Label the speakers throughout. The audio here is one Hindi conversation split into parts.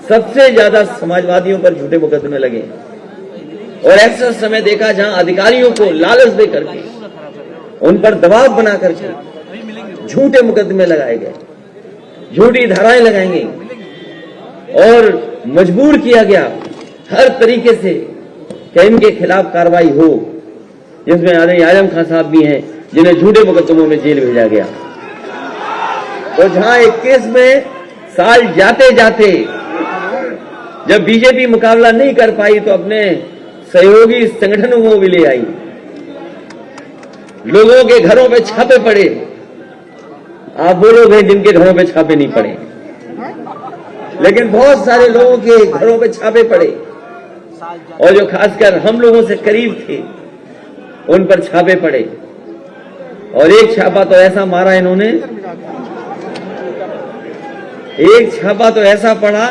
Speaker 1: सबसे ज्यादा समाजवादियों पर झूठे मुकदमे लगे और ऐसा समय देखा जहां अधिकारियों को लालच दे करके उन पर दबाव बना करके झूठे मुकदमे लगाए गए, झूठी धाराएं लगाई गई और मजबूर किया गया हर तरीके से कि इनके खिलाफ कार्रवाई हो, जिसमें आजम खान साहब भी हैं जिन्हें झूठे मुकदमों में जेल भेजा गया। तो जहां एक केस में साल जाते जाते जब बीजेपी मुकाबला नहीं कर पाई तो अपने सहयोगी संगठनों को भी ले आई, लोगों के घरों पे छापे पड़े। आप वो लोग हैं जिनके घरों पे छापे नहीं पड़े, लेकिन बहुत सारे लोगों के घरों पे छापे पड़े और जो खासकर हम लोगों से करीब थे उन पर छापे पड़े। और एक छापा तो ऐसा मारा इन्होंने, एक छापा तो ऐसा पड़ा,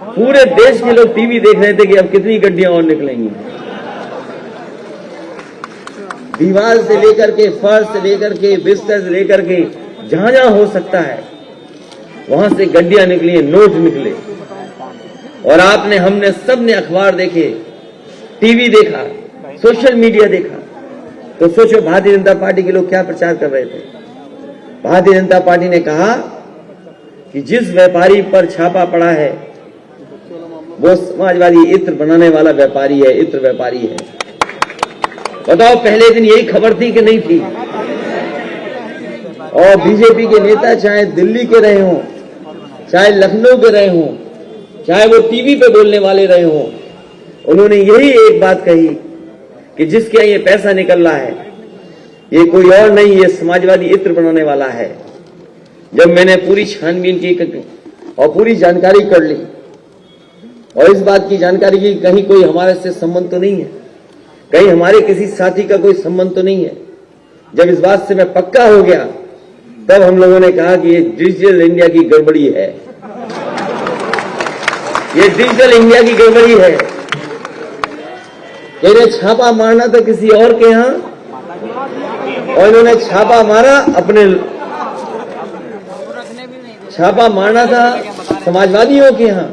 Speaker 1: पूरे देश के लोग टीवी देख रहे थे कि अब कितनी गड्डियां और निकलेंगी। दीवार से लेकर के, फर्श से लेकर के, बिस्तर से लेकर के, जहां जहां हो सकता है वहां से गड्डियां निकली, नोट निकले। और आपने, हमने, सबने अखबार देखे, टीवी देखा, सोशल मीडिया देखा। तो सोचो भारतीय जनता पार्टी के लोग क्या प्रचार कर रहे थे। भारतीय जनता पार्टी ने कहा कि जिस व्यापारी पर छापा पड़ा है वो समाजवादी इत्र बनाने वाला व्यापारी है, इत्र व्यापारी है। बताओ, पहले दिन यही खबर थी कि नहीं थी? और बीजेपी के नेता चाहे दिल्ली के रहे हों, चाहे लखनऊ के रहे हों, चाहे वो टीवी पे बोलने वाले रहे हों, उन्होंने यही एक बात कही कि जिसके यहाँ ये पैसा निकल रहा है ये कोई और नहीं, ये समाजवादी इत्र बनाने वाला है। जब मैंने पूरी छानबीन की और पूरी जानकारी कर ली और इस बात की जानकारी की कहीं कोई हमारे से संबंध तो नहीं है, कहीं हमारे किसी साथी का कोई संबंध तो नहीं है, जब इस बात से मैं पक्का हो गया तब हम लोगों ने कहा कि ये डिजिटल इंडिया की गड़बड़ी है, ये डिजिटल इंडिया की गड़बड़ी है। इन्हें छापा मारना था किसी और के यहां और इन्होंने छापा मारा अपने, छापा मारना था समाजवादियों के यहां,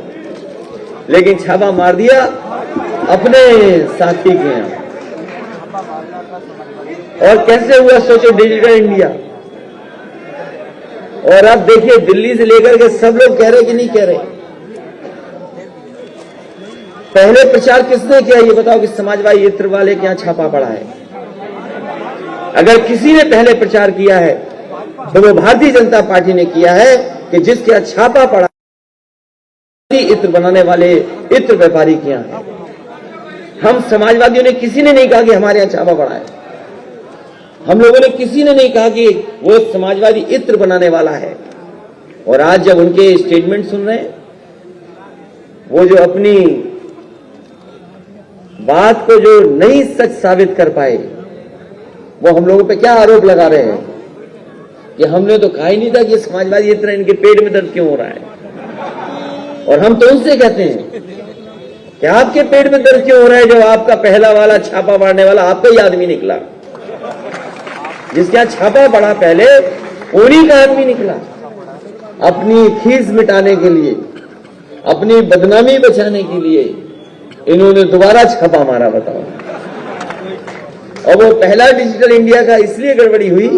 Speaker 1: लेकिन छापा मार दिया अपने साथी के यहां। और कैसे हुआ सोचो डिजिटल इंडिया। और अब देखिए दिल्ली से लेकर के सब लोग कह रहे कि नहीं कह रहे। पहले प्रचार किसने किया ये बताओ कि समाजवादी इत्र वाले के यहां छापा पड़ा है। अगर किसी ने पहले प्रचार किया है तो वो भारतीय जनता पार्टी ने किया है कि जिसके यहां छापा पड़ा इत्र बनाने वाले इत्र व्यापारी के यहां है। हम समाजवादियों ने किसी ने नहीं कहा कि हमारे यहां छापा पड़ा है, हम लोगों ने किसी ने नहीं कहा कि वो समाजवादी इत्र बनाने वाला है। और आज जब उनके स्टेटमेंट सुन रहे हैं, वो जो अपनी बात को जो नहीं सच साबित कर पाए, वो हम लोगों पे क्या आरोप लगा रहे हैं कि हमने तो कहा ही नहीं था कि समाजवादी इत्र, इनके पेट में दर्द क्यों हो रहा है। और हम तो उनसे कहते हैं कि आपके पेट में दर्द क्यों हो रहा है जब आपका पहला वाला छापा मारने वाला आपका ही आदमी निकला, जिसके यहां छापा पड़ा पहले उन्हीं का आदमी निकला। अपनी खीस मिटाने के लिए, अपनी बदनामी बचाने के लिए इन्होंने दोबारा छापा मारा। बताओ। और वो पहला डिजिटल इंडिया का इसलिए गड़बड़ी हुई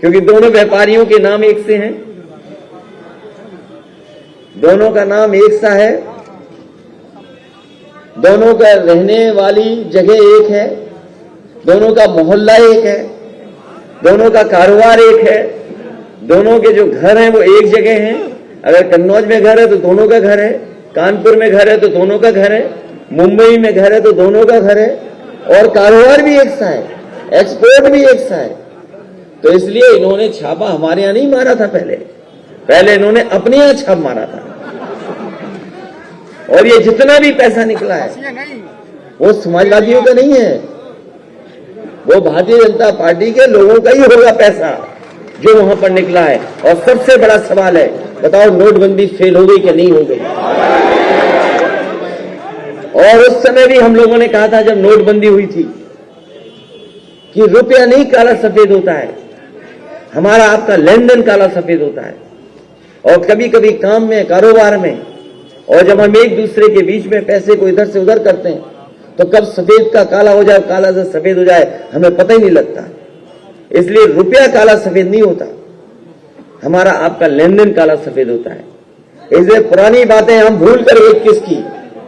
Speaker 1: क्योंकि दोनों व्यापारियों के नाम एक से हैं, दोनों का नाम एक सा है, दोनों का रहने वाली जगह एक है, दोनों का मोहल्ला एक है, दोनों का कारोबार एक है, दोनों के जो घर हैं वो एक जगह हैं। अगर कन्नौज में घर है तो दोनों का घर है, कानपुर में घर है तो दोनों का घर है, मुंबई में घर है तो दोनों का घर है, और कारोबार भी एक सा है, एक्सपोर्ट भी एक सा है। तो इसलिए इन्होंने छापा हमारे यहां नहीं मारा था, पहले इन्होंने अपने यहां छाप मारा था। और ये जितना भी पैसा निकला है वो समाजवादियों का नहीं है, वो भारतीय जनता पार्टी के लोगों का ही होगा पैसा जो वहां पर निकला है। और सबसे बड़ा सवाल है, बताओ नोटबंदी फेल हो गई कि नहीं हो गई। और उस समय भी हम लोगों ने कहा था जब नोटबंदी हुई थी कि रुपया नहीं काला सफेद होता है, हमारा आपका लेन देन काला सफेद होता है। और कभी कभी काम में, कारोबार में और जब हम एक दूसरे के बीच में पैसे को इधर से उधर करते हैं तो कब सफेद का काला हो जाए, काला से सफेद हो जाए, हमें पता ही नहीं लगता। इसलिए रुपया काला सफेद नहीं होता, हमारा आपका लेन देन काला सफेद होता है। इसलिए पुरानी बातें हम भूल कर 21 की